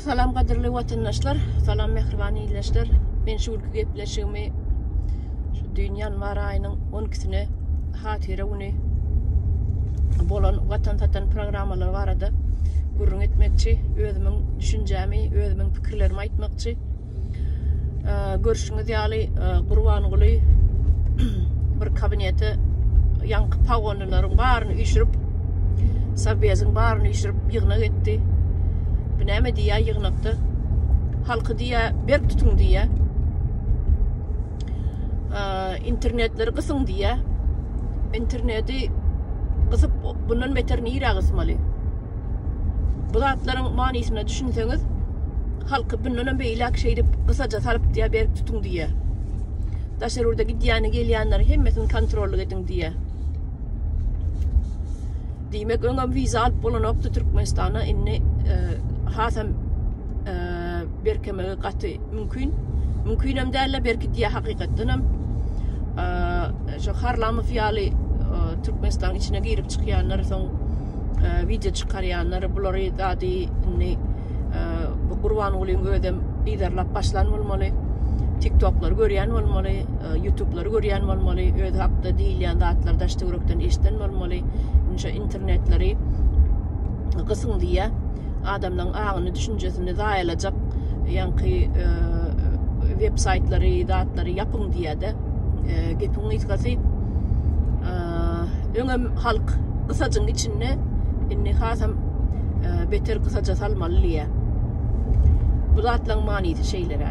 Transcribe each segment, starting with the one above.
Salam kadirli vatandaşlar, salam mehriban iyileşler. Ben şu ülke gepleşimi şu dünyanın var ayının 12'sine hatire uni bolan vatan tatan programmalar var adı. Gurrun etmekçi, özümün düşüncemi, özümün fikirlerimi aytmakçı. Görüşünüz yali Qurbanogulu bir kabineti yankı pagonluların barını üşürüp Sabbiyazın barını üşürüp yığına gitti. Bineme diye yığınıptı. Halkı diye berk tutun diye. İnternetleri kısın diye. İnterneti kısıp bunun beterini ira kısmalı. Bu zatların manisine düşünseniz halkı bunun beylak şeydi kısaca salıp diye berk tutun diye. Daşlar orada gidiyeni geliyenleri hemmesini kontrollü edin diye. Demek öngam viza alıp bulunuptu Türkmenistan'a inni hasam berkemege katı mümkün. Mümkün hem derle berki diye hakikaten hem şu harlamı fiyali Türkmenistan içine girip çıkayanlar son video çıkarayanlar bunları dadi inni bu Qurbanogulu'nun ödem liderler başlan olmalı. TikTok'ları görüyen olmalı, YouTube'ları görüyen olmalı, öde hakta değil yani dağıtlar daşta uruktan işten olmalı, internetleri kısın diye adamdan ağını düşüncesini dağılacak yankı website'ları, dağıtları yapın diye de gepin itkası öngem halk kısacın içinde inni hasam beter kısaca salmalı diye bu dağıtlan maniydi şeylere.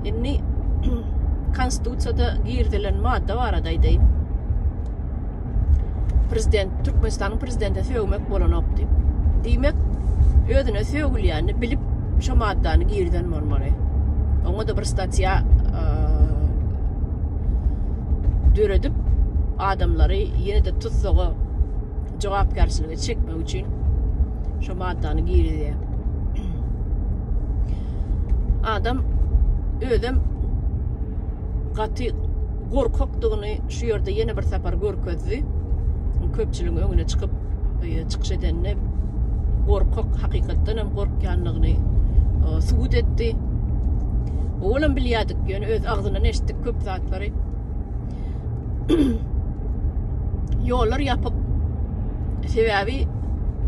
Inni konstitutsiyada girdilen madde var adaydım. Prezident Türkmenistan'ın prezidenti sövmek bolanıptı. Demek ödüne sövülýäni bilip şu maddany girden bolmaly. Oňa da bir statya döredip adamları yine de tutsağı jogapkarçylyga çekmek üçin şu maddany girdi. Adam ödem katı korkakdygyny şu yerde yine bir sapar görkezdi. Köpçülüğün önüne çıkıp çıkış edenine korkak hakikaten hem korkyanlygyny subut etti. Oğlum bilýärdik yani öz ağzından eşitdik köp zatları. Yollar yapıp sebebi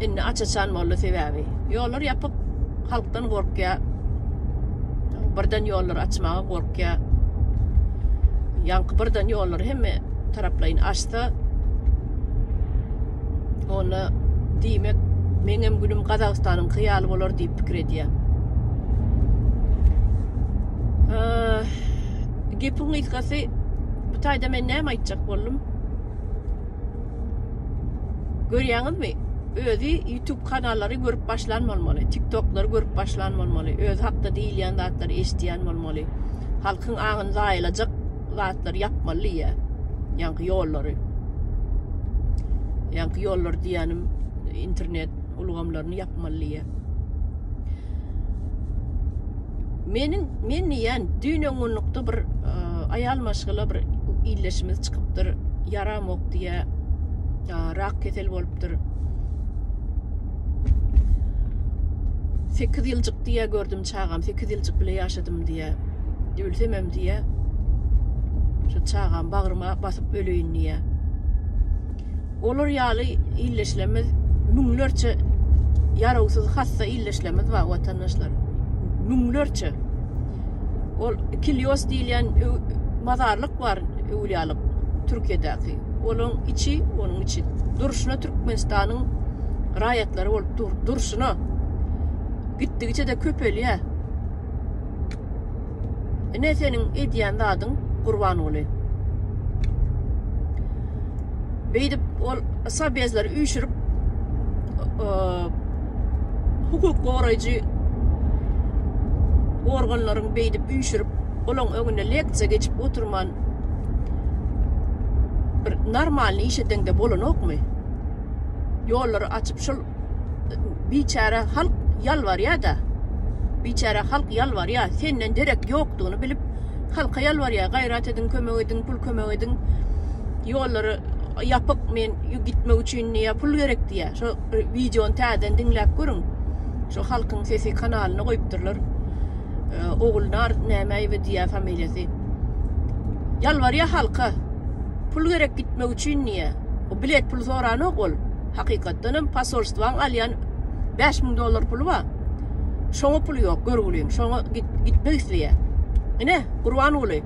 inni açaçan bolly sebebi. Yollar yapıp halktan korkýar. Birden yollar açmağa korkýar. Yankı birden yollar hemme taraplayın açtı. Onu demek menem günüm Kazakstan'ın kıyalı bolar deyip pikir edýär. Gepin itkası bu taýda men näme aýtjak boldum? Görýäňizmi? Özü YouTube kanalları görüp başlanmalı, TikTok'ları görüp başlanmalı, öz hakta diýilýän zatlar eşitýän bolmaly. Halkyň aňyny daýylajak zatlar yapmaly ýa. Yankı yolları. Yankı yollar diýänim internet ulgamlaryny yapmaly ýa. Men ýan dünýäňizde bir aýal maşgyla bir illeşimiz çykypdyr, yaramok diýe, rak kesel bolupdyr. 8 yılcık diye gördüm çağam, 8 yılcık bile yaşadım diye, ölsemem diye, şu çağam bağırma basıp ölüyün diye. Olur yalı illeşlemez, münglerçe yaravsız hassa illeşlemez var vatandaşlar. Münglerçe. Ol Kilyos diýilen mazarlık var, öwliýalyk Türkiýedäki. Onun içi duruşuna Türkmenistan'ın raýatlary bolup duruşuna. Gittigiçe de köpelýär. Ne senin edýän zadyň Qurbanogulu. Beýdip ol sabyazlar üýşürip hukuk goraýjy organlaryň beýdip üýşürip olaň öňüne leksiýa geçip oturman bir normal iş edende bolanokmy? Ýollary açyp şol biçara halk yalvarýar da. Biçara halk yalvarýar. Senden derek ýokdugyny bilip halka yalvarýar, gaýrat edin, kömek edin, pul kömek edin. Ýollary yapıp men gitmek üçin niye pul gerek diye. Şu videonu täden dinläp görün. Şu halkın sesi kanalına koyupdurlar. Oğullar näme ve diye familyası. Yalvar ya halka. Pul gerek gitmek için niye? O bilet pul soran okul. Hakikaten pasolstvan alyan $5.000 pulu var. Şoňa pul ýok, görgüliň. Şoňa gitmek isleýär. Ene, gurban oly.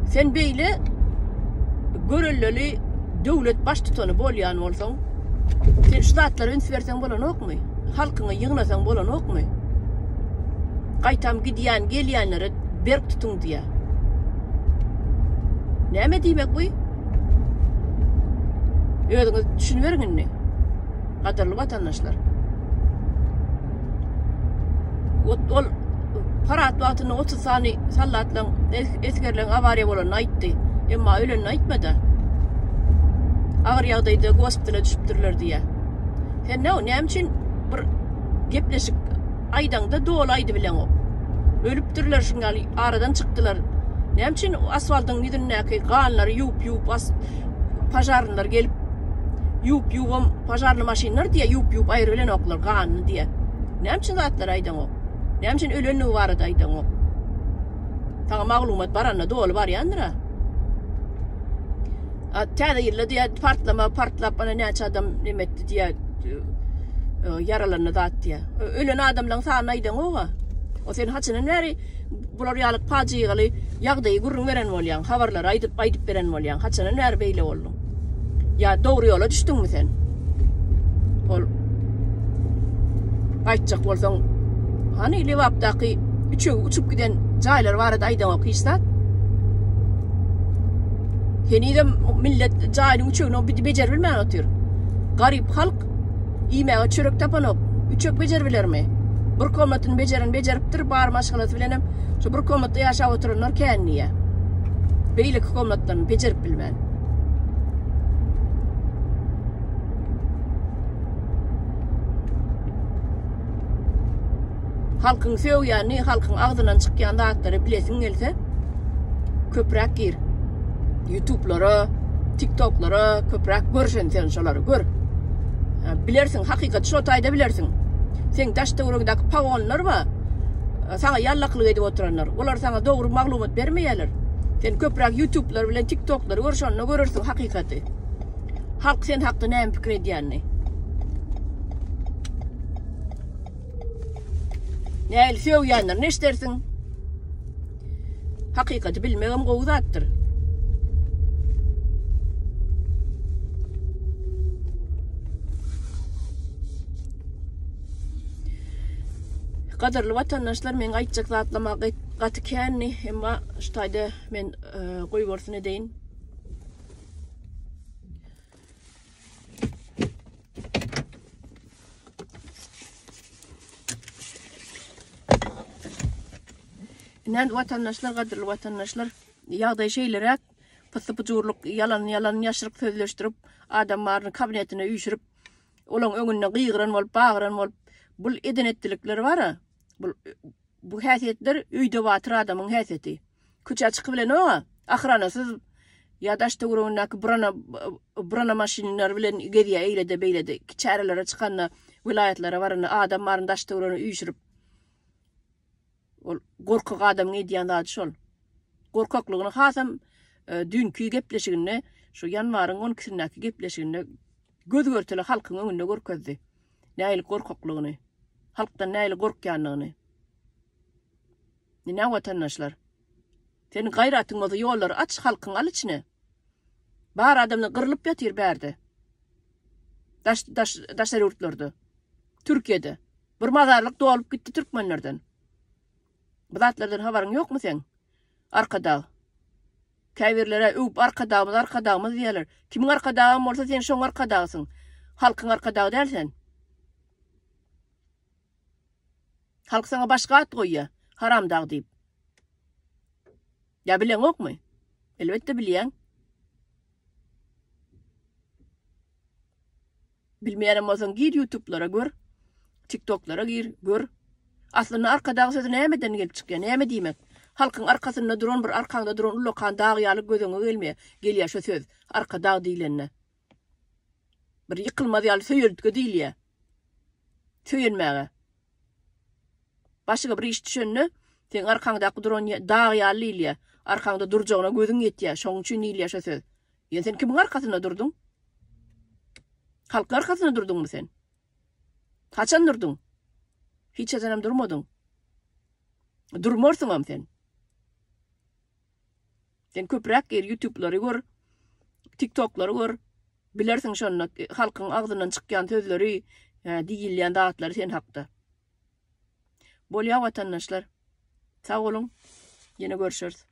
Sen beýle görelleli döwlet baş tutany bolýan bolsaň, sen şu zatlary üns berseň bolan okmy? Halkyňa ýygnasaň bolan okmy? Gaýtam gidýän, gelýänlere berk tutuň diýär. Näme diýmek bu? Özüňiz düşünberiňizmi? Gadarly watandaşlar. Ol parat wagtyny 30 sany sallatlaň eskerleň awariýa bolan aýtdy. Emma ölen aýtmada. Agyr ýagdaýda gospitale düşüpdirler diýär. Sen näme üçin bir gepleşik aýdaňda dolaýdy bilen o. Ölüpdirler şuňal aradan çykdylar. Näme üçin asfaltyň ýüzündäki ganlary ýup pajarlar gelip ýup pajarly maşinlar diýe ýup aýry bilen oklar gany diýe. Näme üçin zatlar aýdan o? Näme üçin öleni barada aýdan o? Taňa maglumat baranda dolu bar ýandyra. Täze ýylla diýe partlap bana näçe adam nimetdi diýe yaralandy zat diýe. Ölen adamlaryň sany aýdan oga. O sen haçynyň näri bular ýalyk pajigaly ýagdaýy gurrun beren bolýan, habarlar aýdyp beren bolýan. Haçynyň näri beýle boldy. Ya dogry ýola düşdüňmi sen? Ol aýtjak bolsaň, hani lewapdaky uçup giden jaýlar barada aýdan okysat. Henide millet jaýyň uçugyny bejer bilmän otur. Garyp halk iýmäge çörek tapanok, uçak bejer bilermi? Bir komatyny bejeripdir, bar maşgalat bilenem. Şu bir komatda ýaşap oturanlar känniýe. Beýle komatdan bejerip bilmän. Halkyň söýýäni, halkyň agdyndan çykýan zatlary bilesiň gelse, köpräk gir. YouTube'lara, TikTok'lara köpräk görşen sen şolary gör. Bilersiň, hakykat şo taýda bilersiň. Sen daşda urugdaky pagonlar ba, sana ýallaklyk edip oturanlar. Olar sana dogry maglumat bermeýärler. Sen köpräk YouTube'lar bilen TikTok'lar görşende görürsiň hakykaty. Halk sen hakda näme pikir edýänni? Näil söýýänler neşdersiň? Hakykaty bilmegem gowzatdyr. Gadarly watandaşlar, men aýtjak zatlama gaty känni, emma şu taýda men goýup bolsun edeýin. Näde watandaşlar, gadarly watandaşlar, ýagdaý şeýlerek pysy-pyjurluk, yalan ýaşyryk sözleşdirip, adamlaryň kabinetine üýşürip, olaň öňünde gyýgyran bolup, bagıran bolup, bu edenetdilikler bara. Bu häsiýetler öýde batyr adamyň häsiýeti. Küçe çykyp bilen oňa, ahranasyz ýa-daşda urundaky brana maşinler bilen gezýär eýlede beýlede, kiçärelere çykanda, vilayetlara baranda adamlaryň daşda urunu üýşürip, ol gorkak adamyň edýän zat şol. Gorkaklygyny hasam dünkü gepleşiginde, şu ýanwaryň 12-sindäki gepleşiginde göz görteli halkyň öňünde görkezdi. Näil gorkaklygyny, halkdan näil gorkýanlygyny. Näme watandaşlar? Senin gayratyň bolsa ýollar aç halkyň al içine. Bar adamny gyrylyp ýatyr bärde. Daşary urtlarda. Türkiýede bir mazarlyk dolup gitdi türkmenlerden. Bu zatlardan habaryň ýokmy sen? Arkada. Käbirlere öp arkadağımız diýerler. Kimiň arkadağım bolsa sen şoň arkadağysyň. Halkyň arkadagy dälsen. Halk sana başka at koyya, haramdag deyip. Ya bilen okmy? Elbette bilýän. Bilmeýärem bolsaň gir YouTube'lara gör, TikTok'lara gör. Aslında arkadagy sözi nämeden gelip çykýar, näme diýmek? Halkyň arkasynda duran bir arkaňda duran ulokan dag ýaly gözüňe gelýär şu söz, arkadag diýilenne. Bir ýykylmaz ýaly söýüldük diýilýär. Söylenmäge. Başyga bir iş düşenni, sen arkaňdaky duran dağ ýaly ilýä, arkaňda durjagyna gözüň ýetýär, şoň üçin ilýä şo söz. Ýa sen kimiň arkasyna durduň? Halk arkasyna durduňmy sen? Kaçan durduň? Hiç azanam durmadyň. Durmarsyňam sen. Sen köpräk YouTube'lary gör, TikTok'lary gör. Bilersiň şonu halkyň agzyndan çykýan sözleri, diýilýän datlary sen hakda. Bolýa watandaşlar. Sağ olun. Yine görüşürüz.